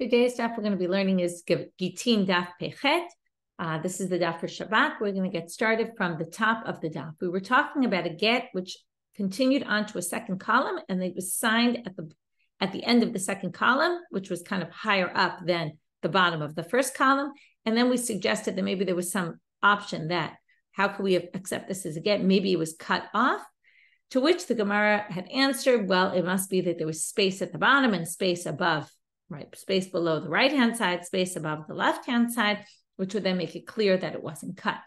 Today's daf we're going to be learning is Gittin Daf Pechet. This is the daf for Shabbat. We're going to get started from the top of the daf. We were talking about a get which continued onto a second column, and it was signed at the end of the second column, which was kind of higher up than the bottom of the first column. And then we suggested that maybe there was some option that how could we accept this as a get? Maybe it was cut off. To which the Gemara had answered, well, it must be that there was space at the bottom and space above. Right, space below the right-hand side, space above the left-hand side, which would then make it clear that it wasn't cut.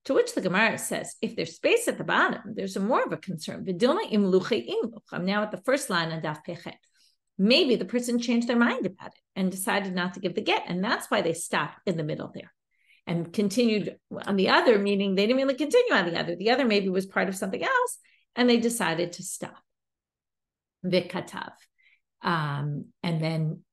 To which the Gemara says, if there's space at the bottom, there's more of a concern. I'm now at the first line on Daf Pechet. Maybe the person changed their mind about it and decided not to give the get, and that's why they stopped in the middle there and continued on the other, meaning they didn't really continue on the other. The other maybe was part of something else, and they decided to stop. Vikatav. And then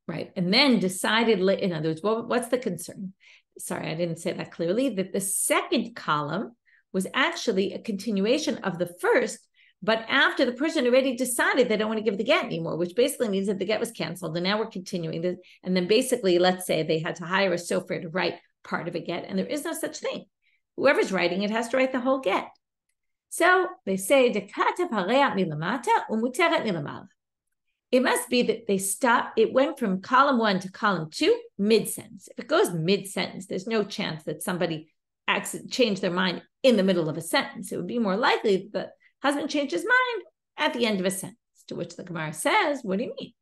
decided, in other words, what's the concern? Sorry, I didn't say that clearly, that the second column was actually a continuation of the first, but after the person already decided they don't want to give the get anymore, which basically means that the get was canceled, and now we're continuing this. And then basically, let's say they had to hire a sofer to write part of a get, and there is no such thing. Whoever's writing it has to write the whole get. So they say, it must be that they stopped. It went from column 1 to column 2 mid-sentence. If it goes mid-sentence, there's no chance that somebody changed their mind in the middle of a sentence. It would be more likely that the husband changed his mind at the end of a sentence, to which the Gemara says, what do you mean?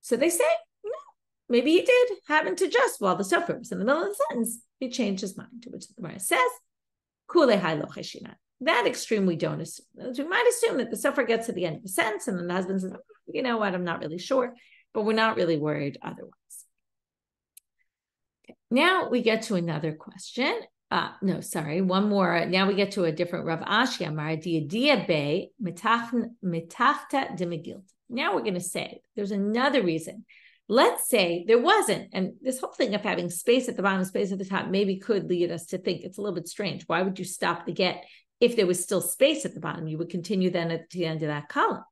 So they say, no, maybe he did happen to just, while the sofer was in the middle of the sentence, he changed his mind, to which the Gemara says, that extreme we don't assume. We might assume that the sofer gets to the end of the sentence and then the husband says, you know what, I'm not really sure, but we're not really worried otherwise. Okay. Now we get to another question. One more. Now we get to a different Rav Ashi Amar Diadia Be Mitachta de Megilta. Now we're going to say there's another reason. Let's say there wasn't, and this whole thing of having space at the bottom, space at the top, maybe could lead us to think it's a little bit strange. Why would you stop the get? If there was still space at the bottom, you would continue then at the end of that column.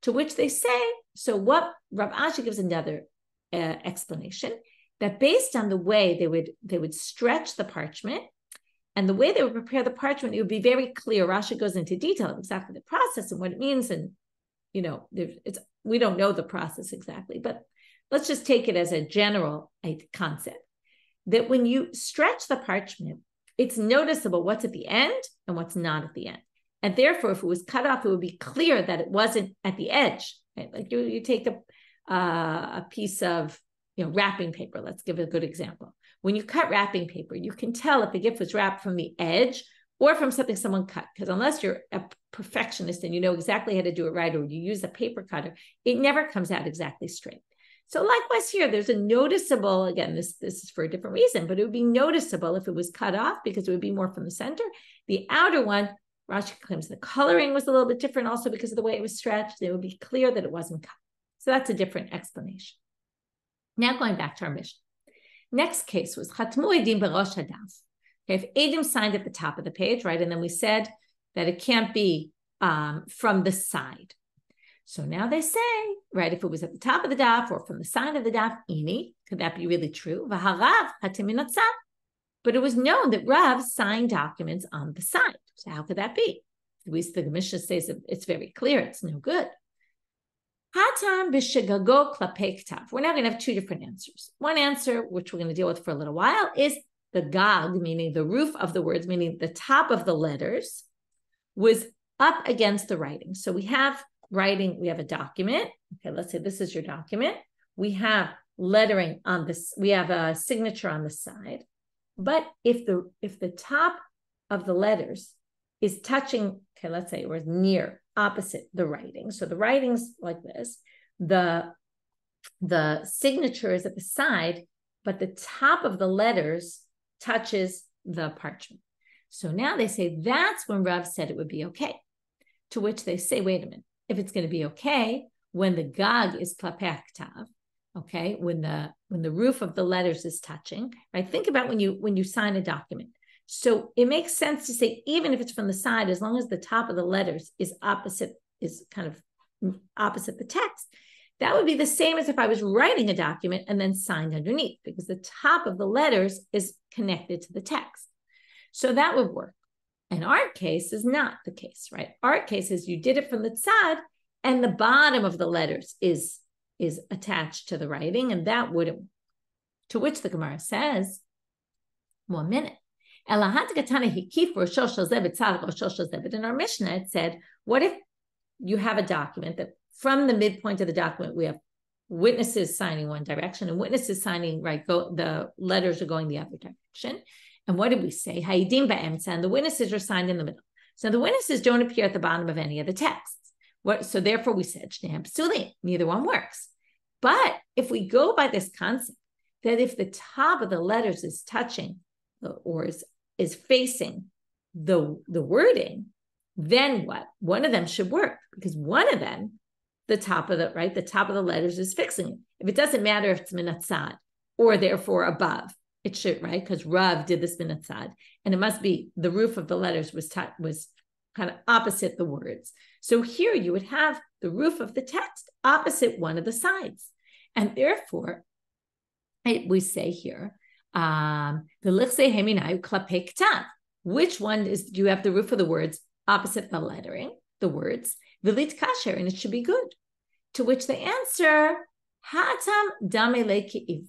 To which they say, so what Rav Ashi gives another explanation, that based on the way they would stretch the parchment and the way they would prepare the parchment, it would be very clear. Rashi goes into detail of exactly the process and what it means. And, we don't know the process exactly, but let's just take it as a general concept that when you stretch the parchment, it's noticeable what's at the end and what's not at the end. And therefore, if it was cut off, it would be clear that it wasn't at the edge. Right? Like you take a piece of wrapping paper. Let's give a good example. When you cut wrapping paper, you can tell if a gift was wrapped from the edge or from something someone cut. Because unless you're a perfectionist and you know exactly how to do it right, or you use a paper cutter, it never comes out exactly straight. So likewise here, there's a noticeable, again, this is for a different reason, but it would be noticeable if it was cut off because it would be more from the center. The outer one, Rashi claims the coloring was a little bit different also because of the way it was stretched. It would be clear that it wasn't cut. So that's a different explanation. Now going back to our mission. Next case was Chatmu Edim Berosh Hadaf. Okay, if Edim signed at the top of the page, right, and then we said that it can't be from the side. So now they say, right, if it was at the top of the daf or from the side of the daf, could that be really true? But it was known that Rav signed documents on the side. So how could that be? At least the Mishnah says it's very clear. It's no good. We're now going to have two different answers. One answer, which we're going to deal with for a little while, is the gag, meaning the roof of the words, meaning the top of the letters, was up against the writing. So we have writing, we have a document. Okay, let's say this is your document. We have lettering on this, we have a signature on the side. But if the top of the letters is touching, okay, let's say it was near, opposite the writing. So the writing's like this. The signature is at the side, but the top of the letters touches the parchment. So now they say that's when Rav said it would be okay. To which they say, wait a minute. If it's going to be okay when the gag is klapei haktav, okay, when the roof of the letters is touching, right? Think about when you sign a document. So it makes sense to say, even if it's from the side, as long as the top of the letters is opposite, is kind of opposite the text. That would be the same as if I was writing a document and then signed underneath, because the top of the letters is connected to the text. So that would work. In our case is not the case, right? Our case is you did it from the tzad and the bottom of the letters is attached to the writing, and that wouldn't work. To which the Gemara says, 1 minute. But in our Mishnah, it said, what if you have a document that from the midpoint of the document, we have witnesses signing one direction and witnesses signing, right, the letters are going the other direction. And what did we say? Ha'idim ba'emtza, and the witnesses are signed in the middle. So the witnesses don't appear at the bottom of any of the texts. So therefore we said, shneim psulim, neither one works. But if we go by this concept, that if the top of the letters is touching or is facing the wording, then what? One of them should work, because one of them, the top of the letters is fixing it. If it doesn't matter if it's minatzad or therefore above, it should, right? Because Rav did this minatzad, and it must be the roof of the letters was kind of opposite the words. So here you would have the roof of the text opposite one of the sides, and therefore we say here, which one is, do you have the roof of the words opposite the lettering, the words, vilit kasher, and it should be good. To which they answer, hatam damele ki'iv.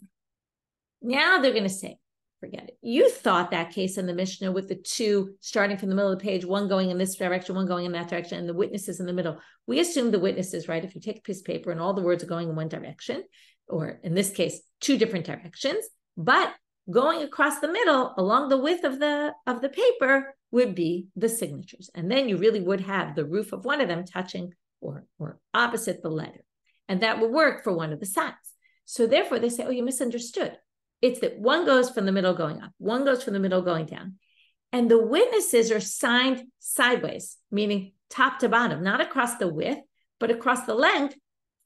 Now they're going to say, forget it. You thought that case in the Mishnah with the two starting from the middle of the page, one going in this direction, one going in that direction, and the witnesses in the middle. We assume the witnesses, right? If you take a piece of paper and all the words are going in one direction, or in this case, two different directions, but going across the middle along the width of the paper would be the signatures. And then you really would have the roof of one of them touching or opposite the letter. And that would work for one of the sides. So therefore they say, oh, you misunderstood. It's that one goes from the middle going up, one goes from the middle going down. And the witnesses are signed sideways, meaning top to bottom, not across the width, but across the length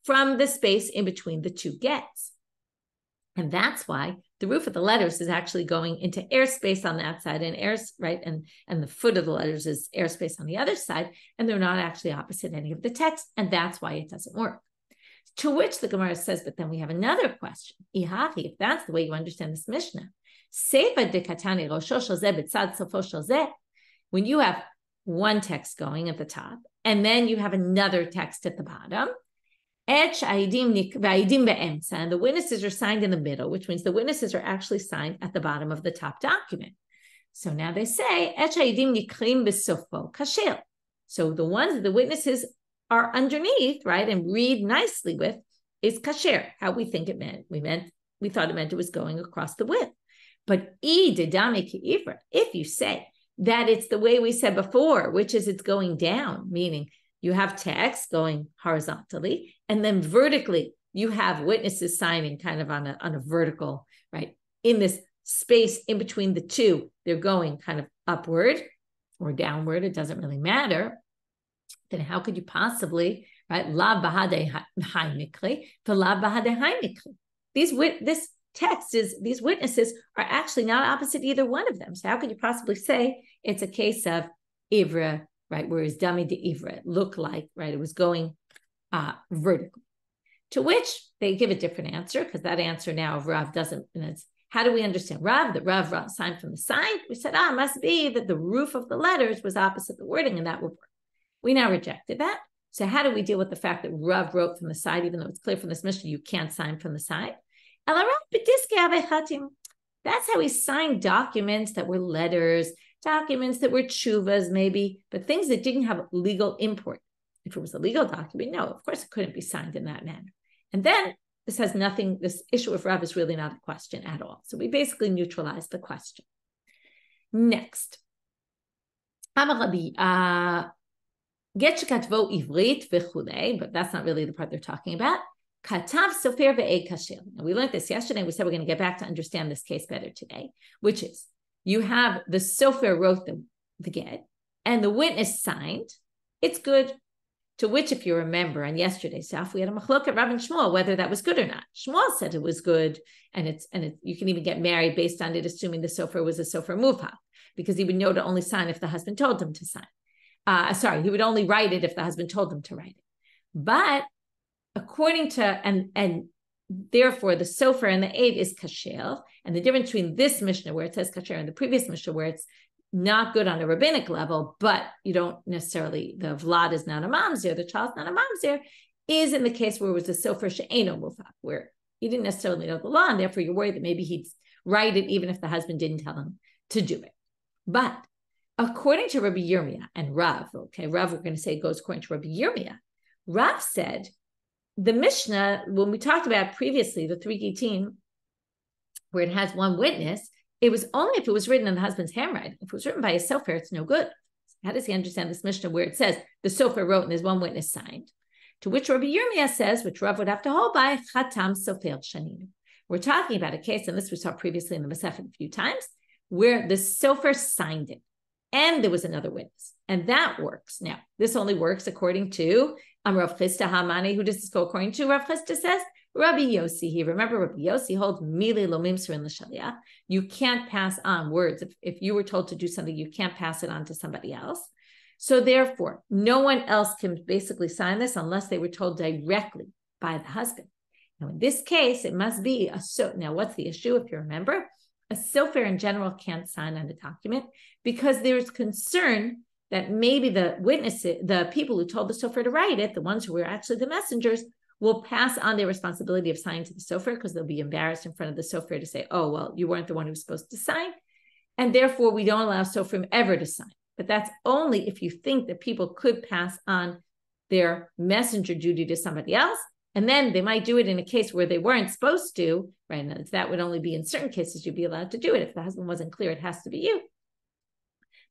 from the space in between the two gets. And that's why the roof of the letters is actually going into airspace on that side, and and the foot of the letters is airspace on the other side, and they're not actually opposite any of the text, and that's why it doesn't work. To which the Gemara says, but then we have another question. If that's the way you understand this Mishnah, when you have one text going at the top, and then you have another text at the bottom, and the witnesses are signed in the middle, which means the witnesses are actually signed at the bottom of the top document. So now they say, so the ones that the witnesses are underneath, right, and read nicely with, is kasher, how we think it meant. We thought it meant it was going across the width. But if you say that it's the way we said before, which is it's going down, meaning you have text going horizontally, and then vertically you have witnesses signing kind of on a vertical, right, in this space in between the two, they're going kind of upward or downward, it doesn't really matter. Then how could you possibly, right? Lav bahadei hai mikli, v'lav bahadei hai mikli. This text is, these witnesses are actually not opposite either one of them. So how could you possibly say it's a case of ivra, right? Whereas dami de ivra looked like, right, it was going vertically. To which they give a different answer, because that answer now of Rav doesn't, and it's, how do we understand Rav? That Rav signed from the side. We said, it must be that the roof of the letters was opposite the wording, and that would work. We now rejected that. So how do we deal with the fact that Rav wrote from the side, even though it's clear from this Mishnah you can't sign from the side? That's how he signed documents that were letters, documents that were tshuvas maybe, but things that didn't have legal import. If it was a legal document, no, of course it couldn't be signed in that manner. And then this has nothing, this issue of Rav is really not a question at all. So we basically neutralized the question. Next. But that's not really the part they're talking about. Katav sofer ve'eg kasher. Now we learned this yesterday. We said we're going to get back to understand this case better today, which is you have the sofer wrote the get, and the witness signed. It's good. To which, if you remember, on yesterday's daf, we had a machloket Rav and Shmuel whether that was good or not. Shmuel said it was good, and you can even get married based on it, assuming the sofer was a sofer muvhak, because he would know to only sign if the husband told him to sign. He would only write it if the husband told him to write it. But according to, and therefore the sofer and the aid is kasher, and the difference between this Mishnah where it says kasher and the previous Mishnah where it's not good on a rabbinic level, but you don't necessarily, the vlad is not a mamzer, the child's not a mamzer, is in the case where it was a sofer she'eno mufak, where he didn't necessarily know the law, and therefore you're worried that maybe he'd write it even if the husband didn't tell him to do it. But according to Rabbi Yirmiyah and Rav, Rav, we're going to say it goes according to Rabbi Yirmiyah. Rav said, the Mishnah, when we talked about previously, the 3 Gittin, where it has one witness, it was only if it was written in the husband's handwriting. If it was written by a sofer, it's no good. How does he understand this Mishnah where it says the sofer wrote and there's one witness signed? To which Rabbi Yirmiyah says, which Rav would have to hold by, chatam sofer shaninu. We're talking about a case, and this we saw previously in the Masechet a few times, where the sofer signed it, and there was another witness, and that works. Now, this only works according to Rav Chisda Hamani. Who does this go according to? Rav Chisda says Rabbi Yossi. He remember Rabbi Yossi holds mili lo mimserin l'shaliach. You can't pass on words. If you were told to do something, you can't pass it on to somebody else. So therefore, no one else can basically sign this unless they were told directly by the husband. Now, in this case, it must be a so. Now, what's the issue? If you remember, a sofer in general can't sign on a document because there's concern that maybe the witnesses, the people who told the sofer to write it, the ones who were actually the messengers, will pass on their responsibility of signing to the sofer because they'll be embarrassed in front of the sofer to say, oh, well, you weren't the one who was supposed to sign. And therefore, we don't allow sofer ever to sign. But that's only if you think that people could pass on their messenger duty to somebody else. And then they might do it in a case where they weren't supposed to, right? And that would only be in certain cases you'd be allowed to do it. If the husband wasn't clear, it has to be you.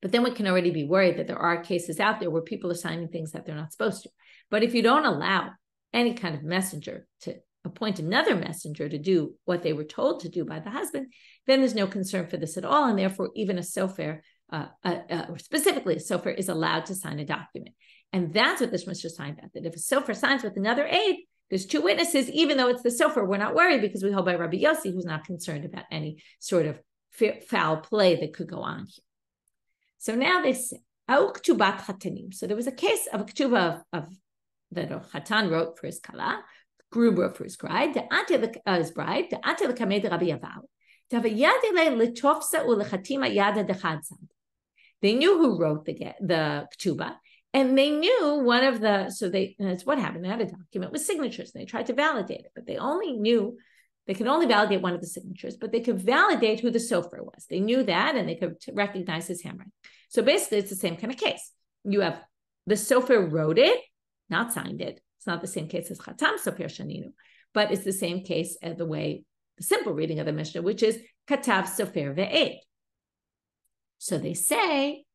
But then we can already be worried that there are cases out there where people are signing things that they're not supposed to. But if you don't allow any kind of messenger to appoint another messenger to do what they were told to do by the husband, then there's no concern for this at all. And therefore, even a sofer, or specifically a sofer, is allowed to sign a document. And that's what this Mishnah is talking about, that if a sofer signs with another aid, there's two witnesses, even though it's the sofer, we're not worried because we hold by Rabbi Yossi, who's not concerned about any sort of foul play that could go on here. So now they say, so there was a case of a ketubah of that a Chatan wrote for his kala, groom wrote for his bride, They knew who wrote the ketubah, and they knew one of the, so they, that's what happened. They had a document with signatures, and they tried to validate it, but they could only validate one of the signatures, but they could validate who the sofer was. They knew that, and they could recognize his handwriting. So basically, it's the same kind of case. You have the sofer wrote it, not signed it. It's not the same case as Chatam Sofer Shaninu, but it's the same case as the simple reading of the Mishnah, which is Katav Sofer Ve'ed. So they say,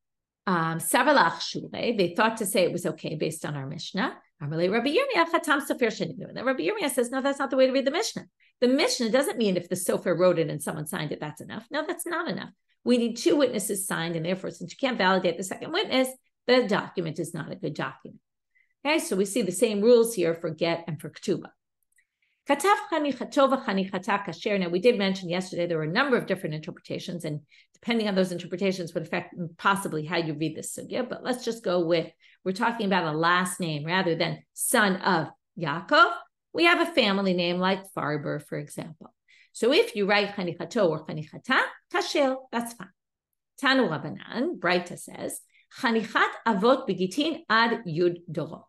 Savalach Shure, they thought to say it was okay based on our Mishnah. Rabbi Yirmiyah Chatam Sofer Shaninu. And then Rabbi Yirmiyah says, no, that's not the way to read the Mishnah. The Mishnah doesn't mean if the sofer wrote it and someone signed it, that's enough. No, that's not enough. We need two witnesses signed, and therefore, since you can't validate the second witness, the document is not a good document. Okay, so we see the same rules here for get and for ketubah. Katav chanichato v'chanichata kasher. Now, we did mention yesterday there were a number of different interpretations, and depending on those interpretations would affect possibly how you read this sugya. But let's just go with, we're talking about a last name rather than son of Yaakov. We have a family name like Farber, for example. So if you write chanichato or chanichata, kasher, that's fine. Tanu Rabbanan, Breita says, chanichat avot begitin ad yud dorot.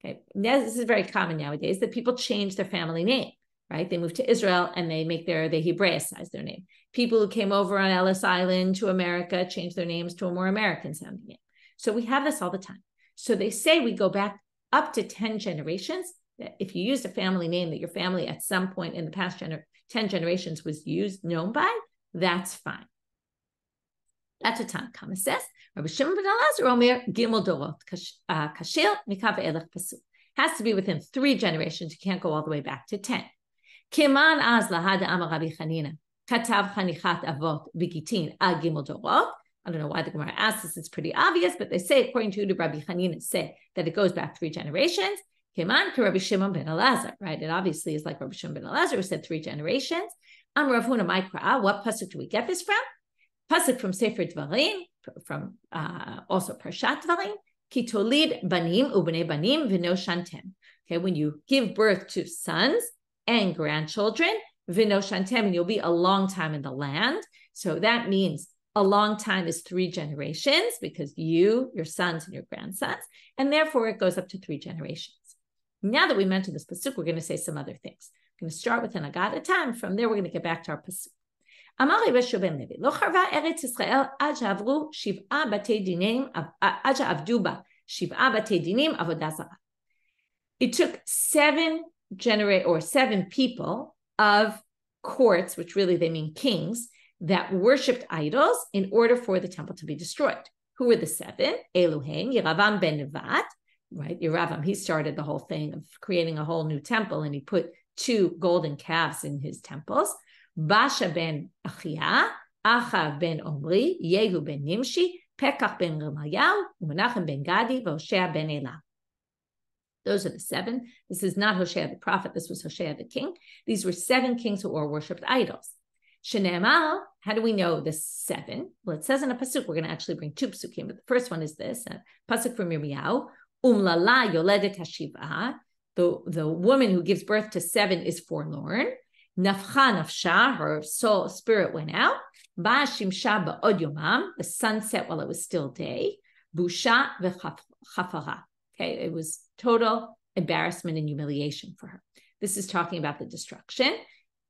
Okay, now, this is very common nowadays that people change their family name, right? They move to Israel and they Hebraicize their name. People who came over on Ellis Island to America change their names to a more American sounding name. So we have this all the time. So they say we go back up to 10 generations. That if you used a family name that your family at some point in the past 10 generations was known by, that's fine. That's what Tanna Kama says. Rabbi Shimon ben Elazar Omer Gimel Dorot Kashil Mikav Elech Pasul. Has to be within 3 generations. You can't go all the way back to 10. Kiman Az Lahad Amar Rabbi Chanina Katav Chanichat Avot Bigitin Ad Gimel Dorot. I don't know why the Gemara asks this. It's pretty obvious, but they say according to Rabbi Chanina say that it goes back 3 generations. Kiman to Rabbi Shimon ben Elazar, right? It obviously is like Rabbi Shimon ben Elazar who said 3 generations. Am Rav Huna Maikra. What pasuk do we get this from? Pasuk from Sefer Dvarim, from also Parshat Dvarim. Ki tolid banim ubnei banim v'no shantem. Okay, when you give birth to sons and grandchildren, vinoshantem, and you'll be a long time in the land. So that means a long time is 3 generations, because you, your sons, and your grandsons, and therefore it goes up to 3 generations. Now that we mentioned this pasuk, we're going to say some other things. We're going to start with an agadah. From there, we're going to get back to our pasuk. Amar Yeshua ben Levi, lo charva eretz Yisrael ad she'avru shiv'a batei dinim, ad she'avdu ba shiv'a batei dinim avodah zarah. It took 7 people of courts, which really they mean kings, that worshipped idols in order for the temple to be destroyed. Who were the 7? Eluhem, Yeravam ben Nevat, right? Yeravam, he started the whole thing of creating a whole new temple, and he put 2 golden calves in his temples. Basha ben Achia, Achav ben Omri, Yehu ben Nimshi, Pekach ben Remayahu, Menachem ben Gadi, Hoshea ben Elah. Those are the 7. This is not Hoshea the prophet. This was Hoshea the king. These were 7 kings who all worshipped idols. Shene'emar, how do we know the 7? Well, it says in a pasuk. We're going to actually bring 2 pasukim, but the first one is this, a pasuk from Yirmiyahu. Umlala yoledet hashivah. The woman who gives birth to 7 is forlorn. Nafcha nafsha, her soul, spirit went out. Ba shimsha ba'od yomam, the sun set while it was still day. Busha v'chafara. Okay, it was total embarrassment and humiliation for her. This is talking about the destruction.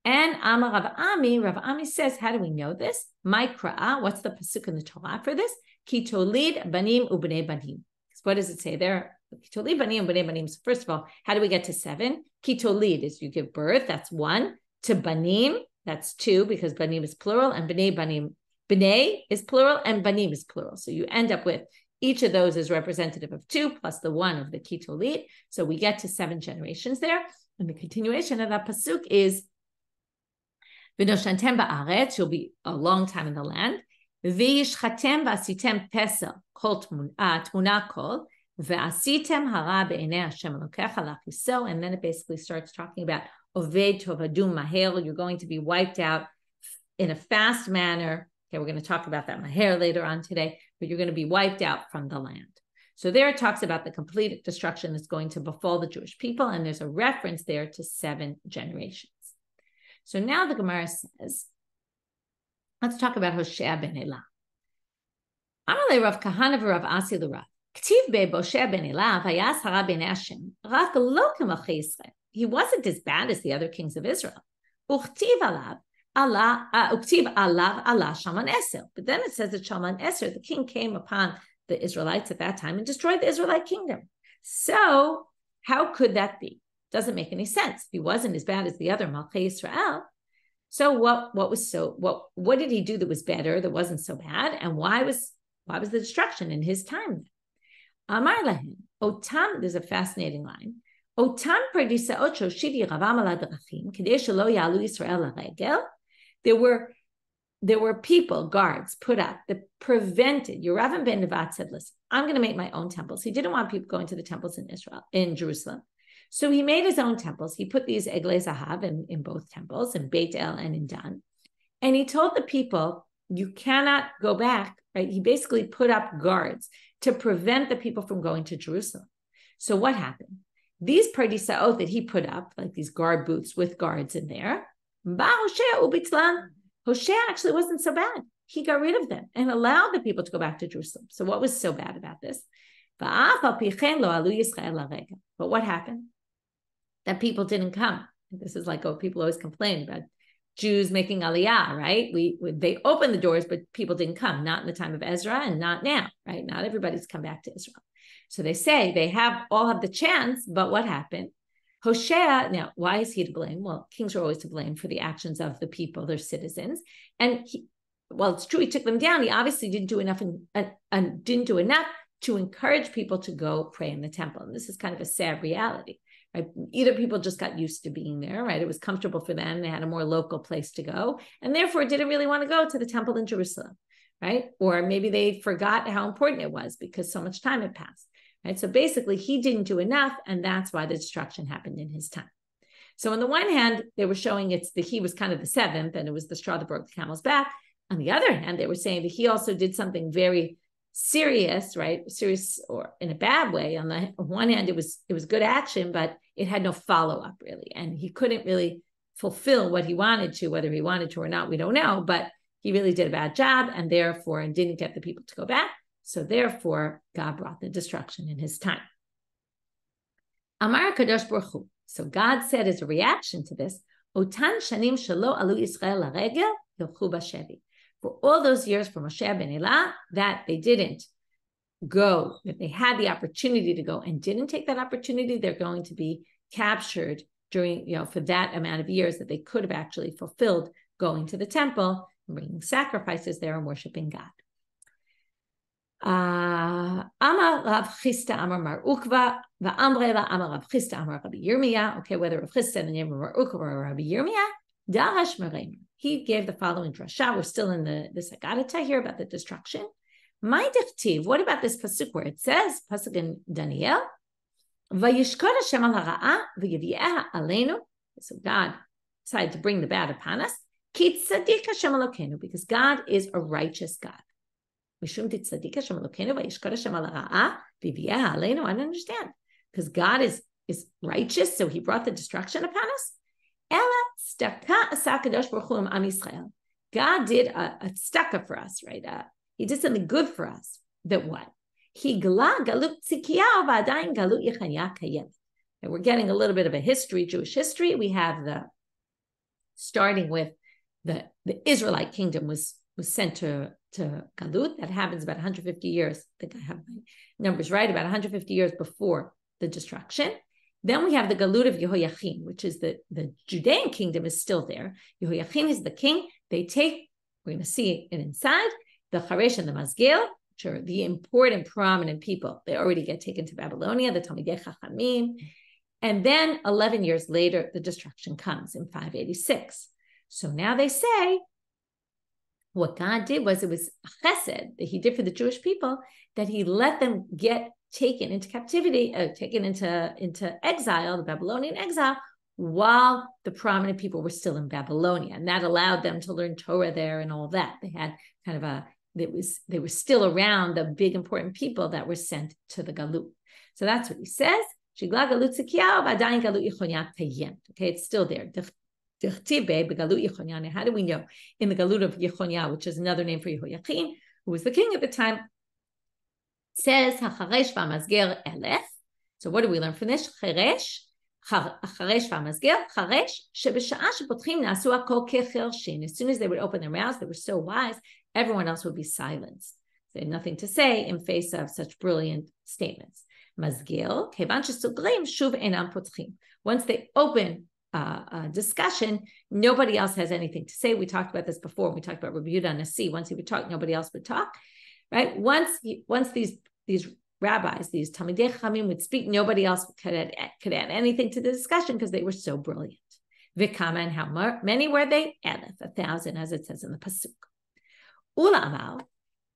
And Amar Rav Ami says, how do we know this? Ma'kra'ah, what's the pasuk in the Torah for this? Ki tolid banim ubnei banim. What does it say there? Ki tolid banim ubnei banim. So first of all, how do we get to 7? Ki tolid is you give birth, that's 1. To banim, that's 2, because banim is plural, and bnei banim, bnei is plural, and banim is plural. So you end up with each of those is representative of 2 plus the 1 of the ki tolid. So we get to 7 generations there. And the continuation of that pasuk is V'noshantem ba'aretz, you'll be a long time in the land. V'yishchatem v'asitem pesel kol tmuna kol v'asitem hara be'enei Hashem Elokecha lachiso. And then it basically starts talking about oved tovadum maher. You're going to be wiped out in a fast manner. Okay, we're going to talk about that maher later on today, but you're going to be wiped out from the land. So there it talks about the complete destruction that's going to befall the Jewish people, and there's a reference there to 7 generations. So now the Gemara says, let's talk about Hoshea ben Elah. Amalei Rav Kahana v'Rav Asi l'Rav. K'tiv be Hoshea ben Elah v'yas hara b'nei Hashem rak lo k'malchei Yisrael. He wasn't as bad as the other kings of Israel. Uktiv alav Allah Shalman Eser. But then it says that Shalman Eser, the king, came upon the Israelites at that time and destroyed the Israelite kingdom. So how could that be? Doesn't make any sense. If he wasn't as bad as the other Malchei Yisrael, so what did he do that was better, that wasn't so bad? And why was the destruction in his time? Amar lahem, otam, there's a fascinating line. Otam perdisaot shoshidi ravam ala drachim, kedei shelo yalu Yisrael laregel. There were people, guards, put up that prevented. Yeravam ben Nevat said, listen, I'm going to make my own temples. He didn't want people going to the temples in Jerusalem. So he made his own temples. He put these Eglei Zahav in both temples, in Beit El and in Dan. And he told the people, you cannot go back, right? He basically put up guards to prevent the people from going to Jerusalem. So what happened? These Pardisaot that he put up, like these guard booths with guards in there, Hoshea actually wasn't so bad. He got rid of them and allowed the people to go back to Jerusalem. So what was so bad about this? But what happened? That people didn't come. This is like, people always complain about Jews making aliyah, right? They opened the doors, but people didn't come, not in the time of Ezra and not now, right? Not everybody's come back to Israel. So they say they all have the chance, but what happened? Hoshea, now, why is he to blame? Well, kings are always to blame for the actions of the people, their citizens. And it's true, he took them down. He obviously didn't do enough and didn't do enough to encourage people to go pray in the temple. And this is kind of a sad reality, right? Either people just got used to being there, right? It was comfortable for them. They had a more local place to go, and therefore didn't really want to go to the temple in Jerusalem, right? Or maybe they forgot how important it was because so much time had passed, right? So basically he didn't do enough, and that's why the destruction happened in his time. So on the one hand, they were showing he was kind of the 7th, and it was the straw that broke the camel's back. On the other hand, they were saying that he also did something very serious, right? Serious or in a bad way. On the one hand, it was good action, but it had no follow-up really. And he couldn't really fulfill what he wanted to, whether he wanted to or not, we don't know, but he really did a bad job and didn't get the people to go back. So therefore, God brought the destruction in his time. Amar Kadosh Baruch Hu. So God said as a reaction to this, Otan shanim shelo alu Yisrael laregel yilchu bashevi. For all those years for Moshe ben Elah, that they didn't go, that they had the opportunity to go and didn't take that opportunity, they're going to be captured during, for that amount of years that they could have actually fulfilled going to the temple, bringing sacrifices there and worshiping God. Amar Rav Chisda Amar Mar Ukva va'Amrela Amar Rav Chisda Amar Rabbi Yirmiyah. Okay, whether Rav Chisda and the name of Mar Ukva or Rabbi Yirmiyah, Darash Mereim. He gave the following drasha. We're still in this Agadata here about the destruction. My dichtiv. What about this pasuk where it says pasuk in Daniel? Vayishkor Hashem al hara'a v'yivyeha aleinu. So God decided to bring the bad upon us. Ki tzadik Hashem Elokeinu, because God is a righteous God. I don't understand. Because God is righteous, so he brought the destruction upon us. God did a tzedakah for us, right? He did something good for us. That what? And we're getting a little bit of a history, Jewish history. We have starting with the Israelite kingdom was sent to Galut. That happens about 150 years. I think I have my numbers right, about 150 years before the destruction. Then we have the Galut of Yehoiachin, which is the Judean kingdom is still there. Yehoiachin is the king. They take, we're going to see it inside, the Charesh and the Mazgil, which are the important, prominent people. They already get taken to Babylonia, the Talmidei Chachamim. And then 11 years later, the destruction comes in 586. So now they say, what God did was, it was a chesed that he did for the Jewish people, that he let them get taken into captivity, taken into exile, the Babylonian exile, while the prominent people were still in Babylonia. And that allowed them to learn Torah there and all that. They had kind of they were still around the big important people that were sent to the Galut. So that's what he says. Okay, it's still there. How do we know? In the Galut of Yechonia, which is another name for Yehoiachin, who was the king at the time, it says, Hacharesh v'amazger elef. So what do we learn from this? Charesh v'amazger, charesh, shebesha'a shepotchim nasu hakol kechershin. As soon as they would open their mouths, they were so wise, everyone else would be silenced. They had nothing to say in face of such brilliant statements. Mazgil, kevan shesuglim shuv enam potchim. Once they open discussion, nobody else has anything to say. We talked about this before. We talked about Rabbi Yehuda Nasi. Once he would talk, nobody else would talk, right? Once these rabbis, these Talmidei Chachamim would speak, nobody else could add anything to the discussion because they were so brilliant. Vikama, and how many were they? 1,000, as it says in the pasuk. Ula Amal.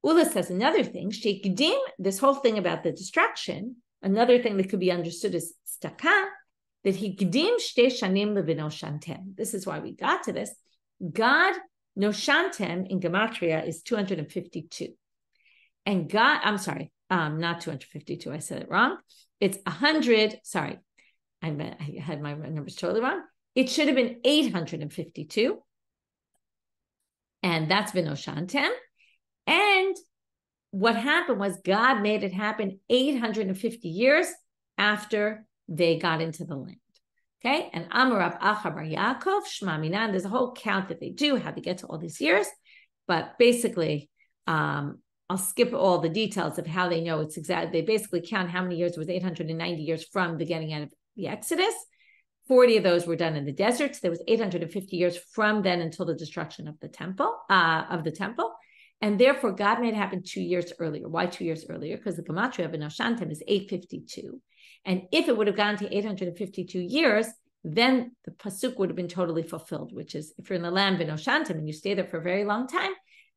Ula says another thing. Sheikdim, this whole thing about the destruction. Another thing that could be understood as staka, that he gdim shte shanim levinoshantem. This is why we got to this. God, noshantem in Gematria is 252. And God, I'm sorry, not 252, I said it wrong. It's 100, sorry, I had my numbers totally wrong. It should have been 852. And that's vinoshantem. And what happened was God made it happen 850 years after they got into the land. Okay, and Amarav Achabar Yaakov Shma Minan. There's a whole count that they do, how they get to all these years, but basically, I'll skip all the details of how they know it's exact. They basically count how many years. It was 890 years from the getting out of the Exodus. 40 of those were done in the desert. So there was 850 years from then until the destruction of the temple. And therefore, God made it happen 2 years earlier. Why 2 years earlier? Because the Gematria of Vinoshantem is 852. And if it would have gone to 852 years, then the pasuk would have been totally fulfilled, which is if you're in the land Vinoshantem and you stay there for a very long time,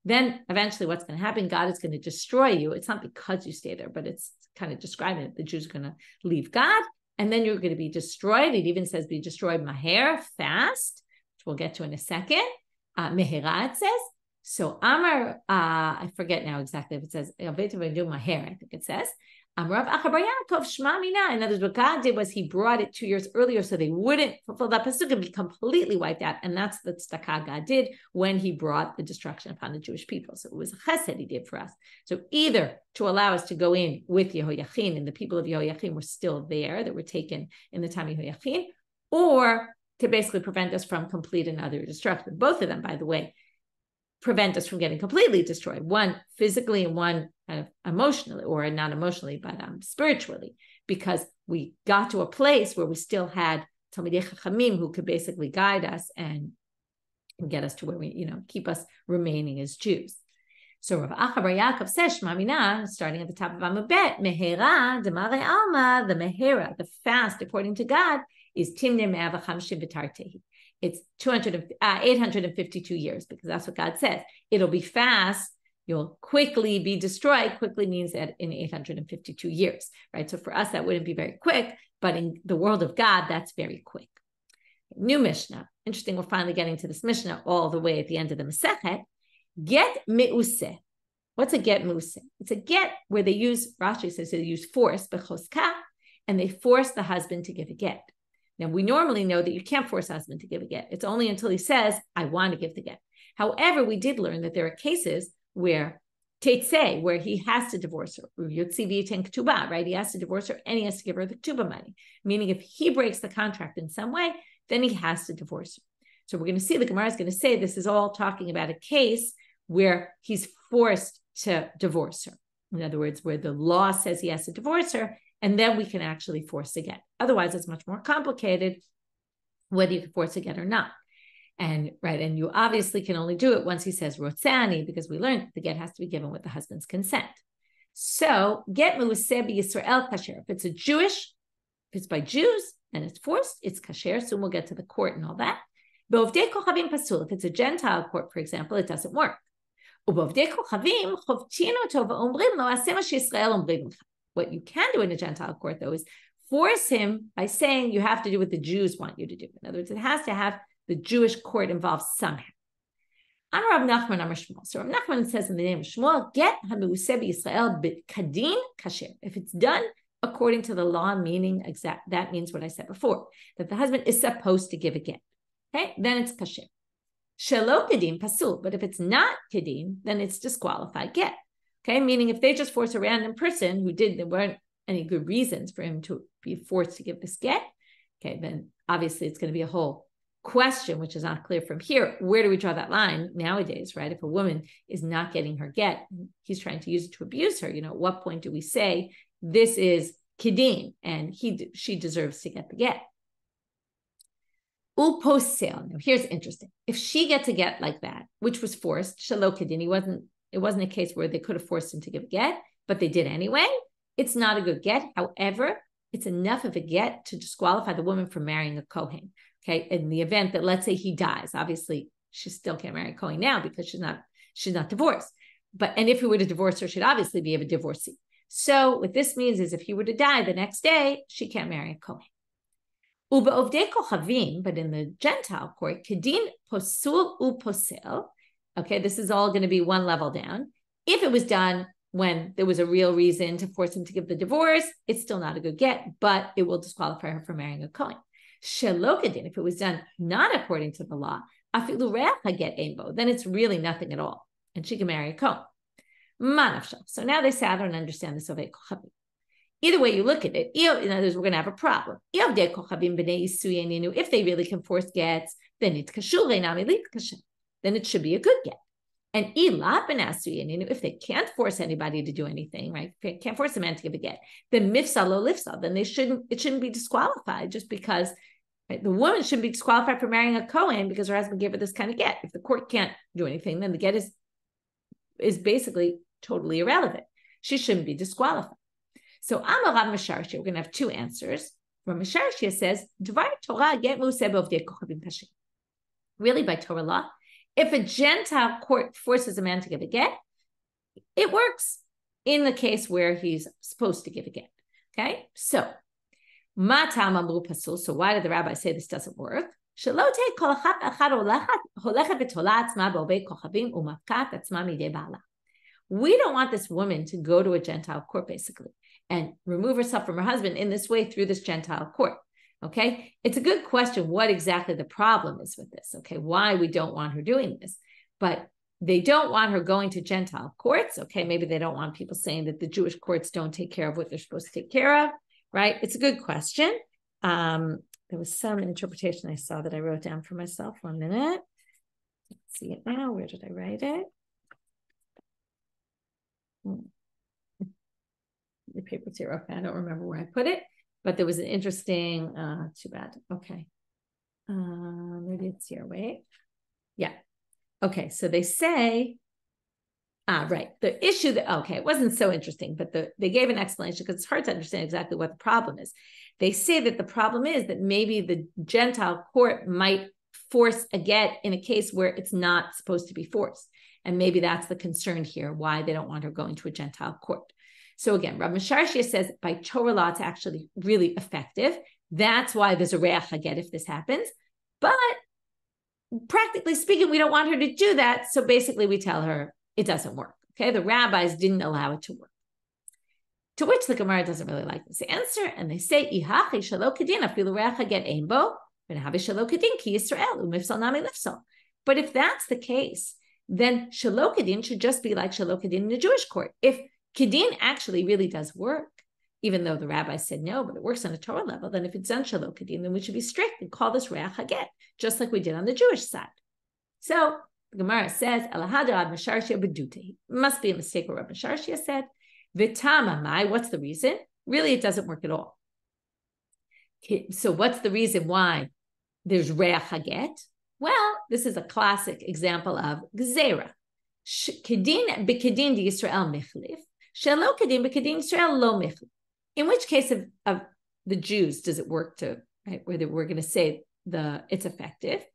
then eventually what's going to happen, God is going to destroy you. It's not because you stay there, but it's kind of describing it. The Jews are going to leave God, and then you're going to be destroyed. It even says be destroyed maher, fast, which we'll get to in a second. Mehera, it says. So Amar, I forget now exactly if it says, my hair, I think it says. Rav Achabar Yaakov Shma Mina. In other words, what God did was he brought it 2 years earlier so they wouldn't fulfill that pasuk and be completely wiped out. And that's the tzedakah God did when he brought the destruction upon the Jewish people. So it was a chesed he did for us. So either to allow us to go in with Yehoiachin, and the people of Yehoiachin were still there, that were taken in the time of Yehoiachin, or to basically prevent us from complete and utter destruction. Both of them, by the way, prevent us from getting completely destroyed, one physically and one kind of emotionally, or not emotionally, but spiritually, because we got to a place where we still had Talmidei Chachamim who could basically guide us and get us to where we, keep us remaining as Jews. So Rav Achabar Yaakov says, Shema Mina, starting at the top of Amud Bet, Mehera, Demare Alma, the Mehera, the fast according to God, is Timne Me'av Chamshim B'Tartehi. It's 852 years, because that's what God says. It'll be fast. You'll quickly be destroyed. Quickly means that in 852 years, right? So for us, that wouldn't be very quick, but in the world of God, that's very quick. New Mishnah. Interesting, we're finally getting to this Mishnah all the way at the end of the Masechet. Get me'useh. What's a get me'useh? It's a get where they use, Rashi says they use force, bechoska, and they force the husband to give a get. Now, we normally know that you can't force a husband to give a get. It's only until he says, I want to give the get. However, we did learn that there are cases where Teitzeh, where he has to divorce her, right? He has to divorce her and he has to give her the ketubah money. Meaning if he breaks the contract in some way, then he has to divorce her. So we're going to see, the Gemara is going to say this is all talking about a case where he's forced to divorce her. In other words, where the law says he has to divorce her, and then we can actually force a get. Otherwise, it's much more complicated whether you can force a get or not. And you obviously can only do it once he says rotzani, because we learned the get has to be given with the husband's consent. So get me'useh b'Yisrael kasher. If it's if it's by Jews and it's forced, it's kasher. Soon we'll get to the court and all that. B'ovdei kochavim pasul. If it's a Gentile court, for example, it doesn't work. Ub'ovdei kochavim chovtin oto v'omrim lo aseh ma sheYisrael omrim l'cha. What you can do in a Gentile court, though, is force him by saying you have to do what the Jews want you to do. In other words, it has to have the Jewish court involved somehow. Amar Rav Nachman Amar Shmuel. So Rav Nachman says in the name of Shmuel, get hameuseh b'Yisrael b'kadin kasher. If it's done according to the law, meaning that means what I said before, that the husband is supposed to give a get. Okay, then it's kasher. Shelo kadin pasul. But if it's not kadin, then it's disqualified get. Okay, meaning if they just force a random person there weren't any good reasons for him to be forced to give this get, okay, then obviously it's going to be a whole question, which is not clear from here. Where do we draw that line nowadays, right? If a woman is not getting her get, he's trying to use it to abuse her, at what point do we say this is kidin and she deserves to get the get? Uposel. Now here's interesting. If she gets a get like that, which was forced, shelo kidin, it wasn't a case where they could have forced him to give a get, but they did anyway. It's not a good get. However, it's enough of a get to disqualify the woman from marrying a Kohen. Okay, in the event that, let's say, he dies, obviously she still can't marry a Kohen now because she's not divorced. And if he were to divorce her, she'd obviously be a divorcee. So what this means is if he were to die the next day, she can't marry a Kohen. Ube'ovdei kochavim, but in the Gentile court, kedin posul uposel. Okay, this is all going to be one level down. If it was done when there was a real reason to force him to give the divorce, it's still not a good get, but it will disqualify her from marrying a Kohen. Shelo kadin, if it was done not according to the law, afilu re'ach get einbo, then it's really nothing at all, and she can marry a Kohen. Manafsha. So now they say, I don't understand this ovei kochavim. Either way you look at it, in other words, we're going to have a problem. If they really can force gets, then it's kashur. Then it should be a good get. And if they can't force anybody to do anything, right? Can't force a man to give a get, then mifsal lo lifsal, then it shouldn't be disqualified just because, right, the woman shouldn't be disqualified for marrying a Kohen because her husband gave her this kind of get. If the court can't do anything, then the get is basically totally irrelevant. She shouldn't be disqualified. So Amar Rav Misharshia, we're going to have two answers. Rav Misharshia says, Dvar Torah get me'useh b'ovdei kochavim kasher. Really, by Torah law, if a Gentile court forces a man to give a get, it works in the case where he's supposed to give a get. Okay, so matam amru pasul. So why did the rabbi say this doesn't work? Shalote kol achat achad holechet v'tola atzma b'obei kochavim u'mafkat atzma midei ba'ala. We don't want this woman to go to a Gentile court, basically, and remove herself from her husband in this way through this Gentile court. Okay, it's a good question what exactly the problem is with this. Okay, why we don't want her doing this, but they don't want her going to Gentile courts. Okay, maybe they don't want people saying that the Jewish courts don't take care of what they're supposed to take care of, right? It's a good question. There was some interpretation I saw that I wrote down for myself. 1 minute. Let's see it now. Where did I write it? The paper's here. Okay, I don't remember where I put it, but there was an interesting, too bad. Okay. Maybe it's here. Wait. Yeah. Okay, so they say, right, the issue that, okay, it wasn't so interesting, but they gave an explanation because it's hard to understand exactly what the problem is. They say that the problem is that maybe the Gentile court might force a get in a case where it's not supposed to be forced. And maybe that's the concern here, why they don't want her going to a Gentile court. So again, Rabbi Misharshia says by Torah law, it's actually really effective. That's why there's a reach haget if this happens. But practically speaking, we don't want her to do that. So basically we tell her it doesn't work. Okay, the rabbis didn't allow it to work. To which the Gemara doesn't really like this answer. And they say, Ihachi shalo kedin afilu reach haget einbo, v'nahavi shalo kedin ki Yisrael, umifsal nami lifsal. But if that's the case, then shalo kedin should just be like shalo kedin in the Jewish court. If kedin actually really does work, even though the rabbi said no, but it works on a Torah level, then if it's done shalo kedin, then we should be strict and call this reach haget, just like we did on the Jewish side. So the Gemara says, Elahadra Misharshia Beduti. Must be a mistake what Rabbi Misharshia said. Vitama mai, what's the reason? Really, it doesn't work at all. So what's the reason why there's reach haget? Well, this is a classic example of gzeira. Kedin bekedin di Yisrael michlif. Shelo kedin bekedin Yisrael lo michlif. In which case of the Jews does it work to, right, where we're going to say it's effective?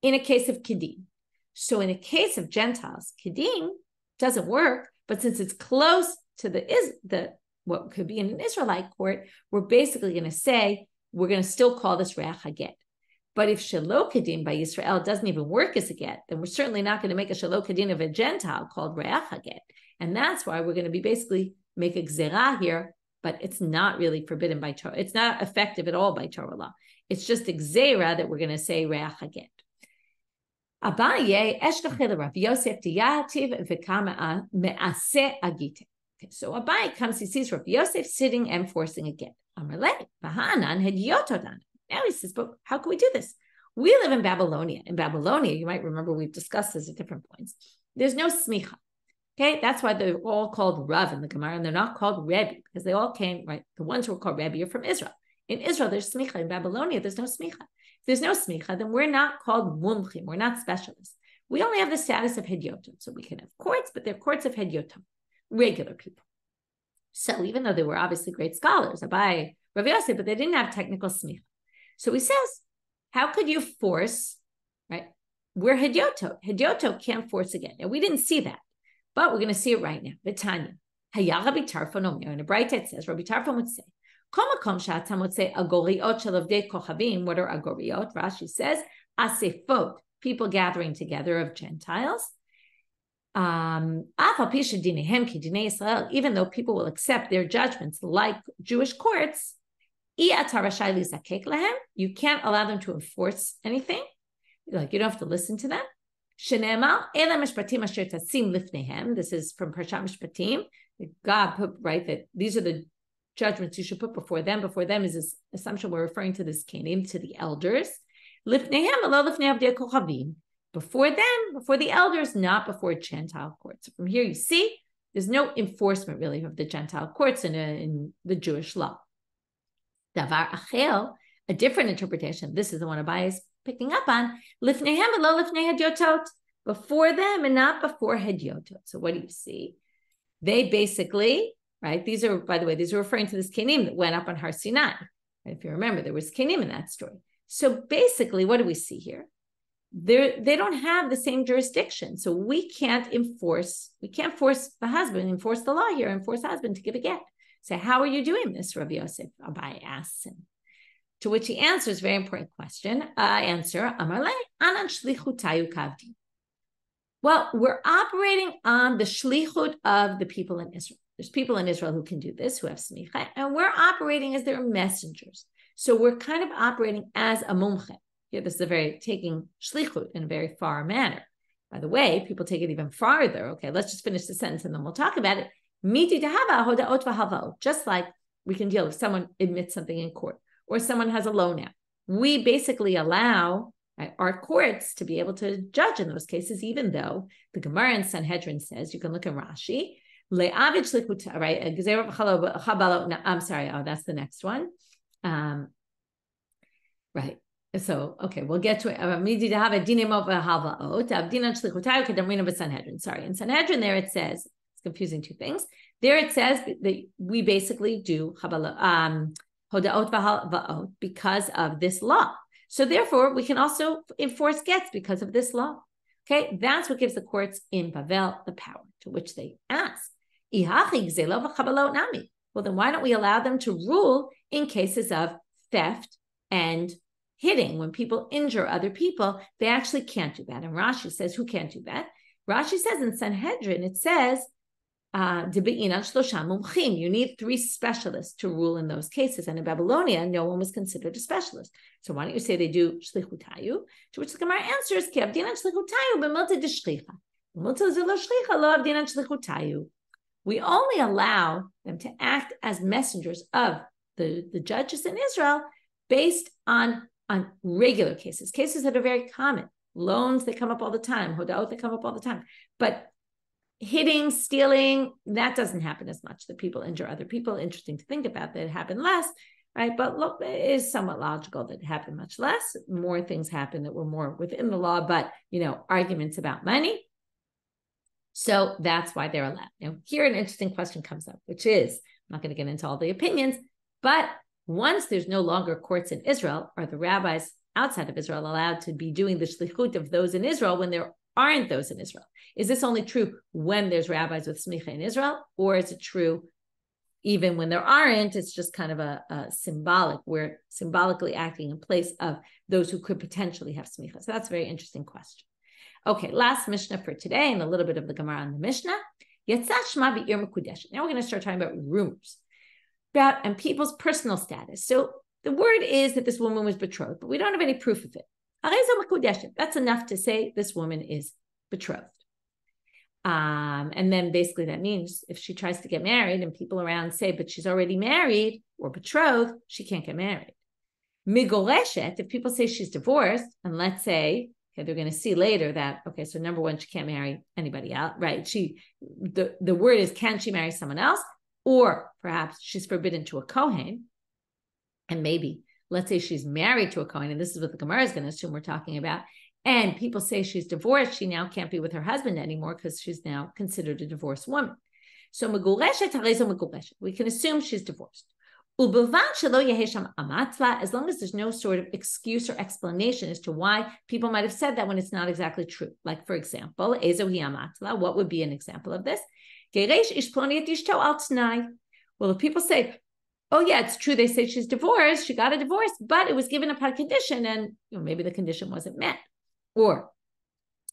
In a case of kedin. So in a case of Gentiles, kedin doesn't work, but since it's close to the what could be in an Israelite court, we're basically going to say we're going to still call this reach haget. But if shelo kedin by Yisrael doesn't even work as a get, then we're certainly not going to make a shelo kedin of a Gentile called reach haget. And that's why we're going to be basically make a gzerah here, but it's not really forbidden by Torah. It's not effective at all by Torah law. It's just a gzerah that we're going to say reach haget. Abaye eshkachel Rav Yosef tiyativ v'kama me'aseh agite. So Abaye comes, he sees Rav Yosef sitting and forcing a get. Amalei v'hanan had yotodan. Now he says, but how can we do this? We live in Babylonia. In Babylonia, you might remember we've discussed this at different points. There's no smicha. Okay, that's why they're all called Rav in the Gemara, and they're not called Rebbe because they all came, right? The ones who are called Rebbe are from Israel. In Israel, there's smicha. In Babylonia, there's no smicha. If there's no smicha, then we're not called mumchim. We're not specialists. We only have the status of hedyotim. So we can have courts, but they're courts of hedyotim, regular people. So even though they were obviously great scholars, Abai, Rav Yosef, but they didn't have technical smicha. So he says, how could you force, right? We're hedyoto. Hedyoto can't force again. And we didn't see that, but we're going to see it right now. V'tanya, Haya Rabbi Tarfon Omer, in a bright it says, Rabbi Tarfon would say, Kol would say agoriot shalavdei kochavim. What are agoriot? Rashi says asefot, people gathering together of Gentiles. Even though people will accept their judgments like Jewish courts, you can't allow them to enforce anything. Like you don't have to listen to them. This is from Parshat Mishpatim. God put right that these are the judgments you should put before them. Before them is this assumption we're referring to this kenim, to the elders. Before them, before the elders, not before Gentile courts. From here you see there's no enforcement really of the Gentile courts in the Jewish law. Davar achel, a different interpretation. This is the one Abai is picking up on. Lifnehem v'lo lifnei hedyotot, before them and not before hedyotot. So what do you see? They basically, right? These are, by the way, these are referring to this kenim that went up on Har Sinai. Right? If you remember, there was kenim in that story. So basically, what do we see here? They don't have the same jurisdiction. So we can't force the husband, enforce the law here, and force the husband to give a get. So how are you doing this, Rabbi Yosef? Abai asks him. To which he answers, very important question. Amar le, anan shlichutayu kavdi. Well, we're operating on the shlichut of the people in Israel. There's people in Israel who can do this, who have smicha, and we're operating as their messengers. So we're kind of operating as a mumche. Here, this is a very taking shlichut in a very far manner. By the way, people take it even farther. Okay, let's just finish the sentence and then we'll talk about it. Miti dehava hodaot v'halvaot. Just like we can deal with someone admits something in court or someone has a loan out. We basically allow our courts to be able to judge in those cases, even though the Gemara in Sanhedrin says, you can look at Rashi, right? I'm sorry, that's the next one. Right. So, okay, we'll get to it. Sorry, in Sanhedrin there it says, it's confusing two things. There it says that we basically do hodaot v'halvaot because of this law. So therefore, we can also enforce gets because of this law. Okay, that's what gives the courts in Bavel the power, to which they ask. Well, then why don't we allow them to rule in cases of theft and hitting? When people injure other people, they actually can't do that. And Rashi says, who can't do that? Rashi says in Sanhedrin, it says, you need 3 specialists to rule in those cases. And in Babylonia, no one was considered a specialist. So why don't you say they do shlichutayu? To which the Gemara answers, we only allow them to act as messengers of the judges in Israel based on regular cases that are very common. Loans that come up all the time, hodaot that come up all the time. But hitting, stealing, that doesn't happen as much. That people injure other people. Interesting to think about that it happened less, right? But look, it is somewhat logical that it happened much less. More things happen that were more within the law, but arguments about money. So that's why they're allowed. Now, here an interesting question comes up, which is, I'm not going to get into all the opinions, but once there's no longer courts in Israel, are the rabbis outside of Israel allowed to be doing the shlichut of those in Israel when there aren't those in Israel? Is this only true when there's rabbis with smicha in Israel, or is it true even when there aren't? It's just kind of a symbolic, we're symbolically acting in place of those who could potentially have smicha. So that's a very interesting question. Okay, last Mishnah for today, and a little bit of the Gemara on the Mishnah. Now we're going to start talking about rumors and people's personal status. So the word is that this woman was betrothed, but we don't have any proof of it. That's enough to say this woman is betrothed. And then basically that means if she tries to get married and people around say, but she's already married or betrothed, she can't get married. Migoreshet, if people say she's divorced, and let's say, okay, they're going to see later that, okay, so number one, she can't marry anybody else, right? The word is, can she marry someone else? Or perhaps she's forbidden to a Kohen. And maybe, let's say she's married to a Kohen, and this is what the Gemara is going to assume we're talking about, and people say she's divorced, she now can't be with her husband anymore because she's now considered a divorced woman. So we can assume she's divorced. As long as there's no sort of excuse or explanation as to why people might have said that when it's not exactly true. Like, for example, what would be an example of this? Well, if people say, oh yeah, it's true, they say she's divorced, she got a divorce, but it was given upon condition, and maybe the condition wasn't met. Or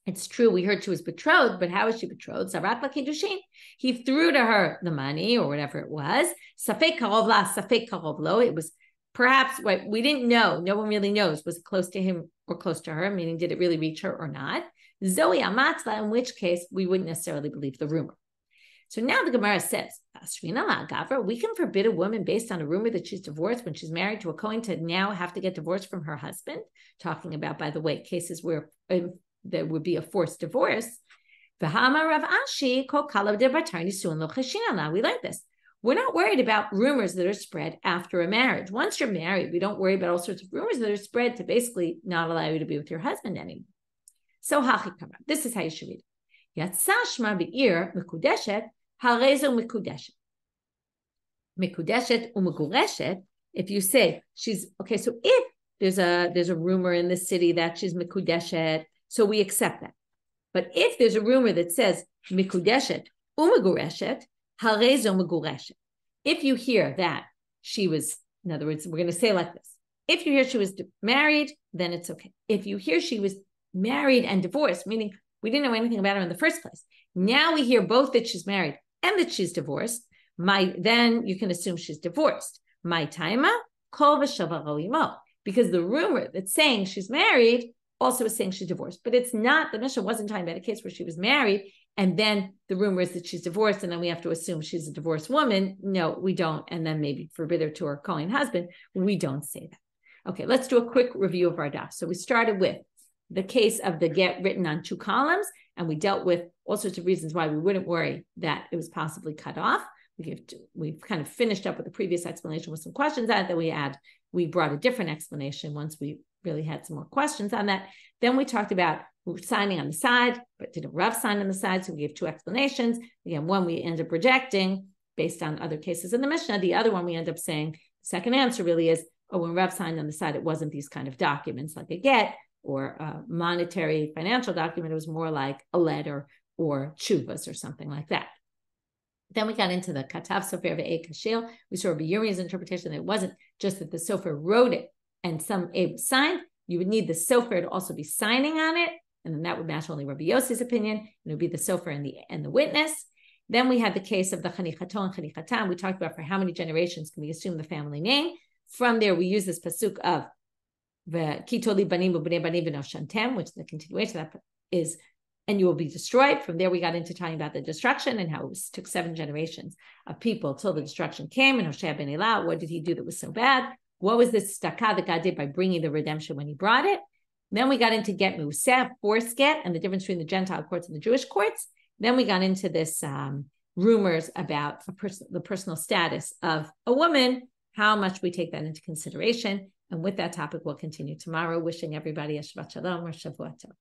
it's true, we heard she was betrothed, but how is she betrothed? He threw to her the money or whatever it was. Safek karov la, safek karov lo. It was perhaps, right, we didn't know. No one really knows. Was it close to him or close to her? Meaning, did it really reach her or not? Zoe amatzla, in which case we wouldn't necessarily believe the rumor. So now the Gemara says, we can forbid a woman based on a rumor that she's divorced when she's married to a Kohen to now have to get divorced from her husband. Talking about, by the way, cases where there would be a forced divorce. We learned this. We're not worried about rumors that are spread after a marriage. Once you're married, we don't worry about all sorts of rumors that are spread to basically not allow you to be with your husband anymore. So this is how you should read it. Yatsashma be'ir mekudeshet harezo mekudeshet. Mekudeshet umegureshet. If you say she's okay, so if there's a rumor in the city that she's mekudeshet, so we accept that. But if there's a rumor that says mikudeshet umegureshet, harezo megureshet. If you hear that she was, in other words, we're going to say like this. If you hear she was married, then it's okay. If you hear she was married and divorced, meaning we didn't know anything about her in the first place, now we hear both that she's married and that she's divorced, then you can assume she's divorced. My taima, kol v'shava roimo, because the rumor that's saying she's married also is saying she's divorced. But it's not, the Mishnah wasn't talking about a case where she was married and then the rumor is that she's divorced and then we have to assume she's a divorced woman. No, we don't. And then maybe forbid her to her Kohen husband. We don't say that. Okay, let's do a quick review of our daf. So we started with the case of the get written on 2 columns, and we dealt with all sorts of reasons why we wouldn't worry that it was possibly cut off. We've kind of finished up with the previous explanation with some questions on it that we brought a different explanation once we really had some more questions on that. Then we talked about signing on the side, but did a Rav sign on the side? So we gave 2 explanations. Again, one we end up rejecting based on other cases in the Mishnah. The other one we end up saying, the second answer really is, when Rav signed on the side, it wasn't these kind of documents like a get or a monetary financial document. It was more like a letter or chuvas or something like that. Then we got into the Katav Sofer ve'e Kashil. We saw Rabbi Yirmiyah's interpretation that it wasn't just that the Sofer wrote it and some Abe signed. You would need the Sofer to also be signing on it, and then that would match only Rabbi Yossi's opinion. It would be the Sofer and the witness. Then we had the case of the Chanichato and Chanichatan. We talked about for how many generations can we assume the family name. From there, we use this pasuk of the Kitoli Banim B'nei Banim B'no Shantem, which is the continuation of that is, and you will be destroyed. From there, we got into talking about the destruction and how it took 7 generations of people till the destruction came. And Hoshea ben Elah, what did he do that was so bad? What was this tzedakah that God did by bringing the redemption when he brought it? Then we got into get meuseh, forced get, and the difference between the Gentile courts and the Jewish courts. Then we got into this rumors about the personal status of a woman, how much we take that into consideration. And with that topic, we'll continue tomorrow. Wishing everybody a Shabbat Shalom or Shavua Tov.